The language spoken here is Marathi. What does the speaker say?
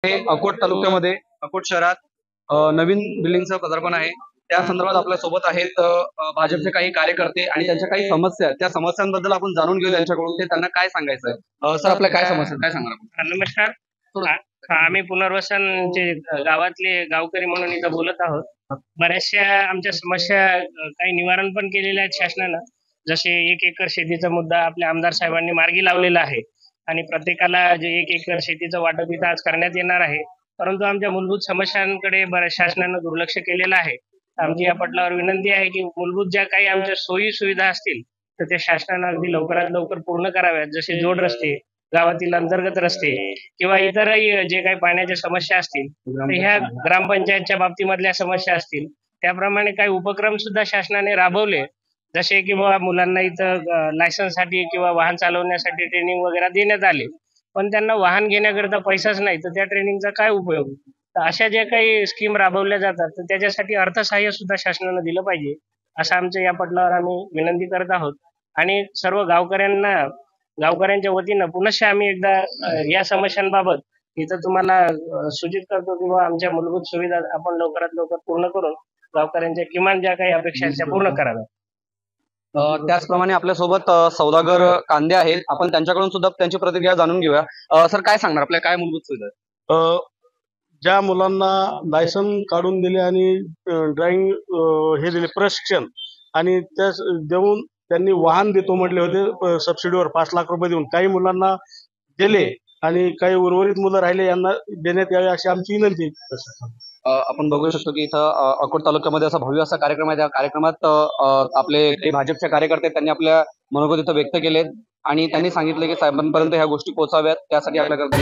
हे अकोट तालुक्यामध्ये अकोट शहरात नवीन बिल्डिंगचं पदार्पण आहे. त्या संदर्भात आपल्या सोबत आहेत भाजपचे काही कार्यकर्ते आणि त्यांच्या काही समस्या आहेत. त्या समस्यांबद्दल आपण जाणून घेऊ त्यांच्याकडून, ते त्यांना काय सांगायचं आहे. सर, आपल्या काय समस्या आहेत? काय सांगणार आपण? नमस्कार. आम्ही पुनर्वसनचे गावातले गावकरी म्हणून इथं बोलत आहोत. बऱ्याचशा आमच्या समस्या काही निवारण पण केलेल्या आहेत शासनानं. जसे 1 एकर शेतीचा मुद्दा आपल्या आमदार साहेबांनी मार्गी लावलेला आहे आणि प्रत्येकाला जे 1 एकर शेतीचं वाटप इथं आज करण्यात येणार आहे. परंतु आमच्या मूलभूत समस्यांकडे बऱ्याच शासनानं दुर्लक्ष केलेलं आहे. आमची या पटलावर विनंती आहे की मूलभूत ज्या काही आमच्या सोयी सुविधा असतील तर त्या शासनानं अगदी लवकरात लवकर पूर्ण कराव्यात. जसे जोड रस्ते, गावातील अंतर्गत रस्ते किंवा इतरही जे काही पाण्याच्या समस्या असतील, तर ह्या ग्रामपंचायतच्या बाबतीमधल्या समस्या असतील, त्याप्रमाणे काही उपक्रम सुद्धा शासनाने राबवले. जसे की बाबा मुलांना इथं लायसन्ससाठी किंवा वाहन चालवण्यासाठी ट्रेनिंग वगैरे देण्यात आले. पण त्यांना वाहन घेण्याकरता पैसाच नाही, तर त्या ट्रेनिंगचा काय उपयोग? तर अशा ज्या काही स्कीम राबवल्या जातात, तर त्याच्यासाठी अर्थसहाय्य सुद्धा शासनानं दिलं पाहिजे, असं आमच्या या पटलावर आम्ही विनंती करत आहोत. आणि सर्व गावकऱ्यांच्या वतीनं पुनश्च आम्ही एकदा या समस्यांबाबत इथं तुम्हाला सूचित करतो की बाबा आमच्या मूलभूत सुविधा आपण लवकरात लवकर पूर्ण करून गावकऱ्यांच्या किमान ज्या काही अपेक्षा आहेत त्या पूर्ण कराव्या. त्याचप्रमाणे आपल्यासोबत सौदागर कांदे आहेत. आपण त्यांच्याकडून सुद्धा त्यांची प्रतिक्रिया जाणून घेऊया. सर, काय सांगणार? आपल्या काय मूलभूत सुविधा आहेत? ज्या मुलांना लायसन काढून दिले आणि ड्रायव्हिंग हे दिले प्रशिक्षण आणि त्या देऊन त्यांनी वाहन देतो म्हटले होते सबसिडीवर 5 लाख रुपये देऊन. काही मुलांना दिले आणि काही उर्वरित मुलं राहिले, यांना देण्यात यावे अशी आमची विनंती आहे. आपण बघू शकतो की इथं अकोट तालुक्यामध्ये असा भव्य असा कार्यक्रम आहे. त्या कार्यक्रमात आपले काही भाजपच्या कार्यकर्ते आहेत, त्यांनी आपल्या मनोगत इथं व्यक्त केलेत आणि त्यांनी सांगितले की साहेबांपर्यंत ह्या गोष्टी पोहोचाव्यात, त्यासाठी आपल्याकडे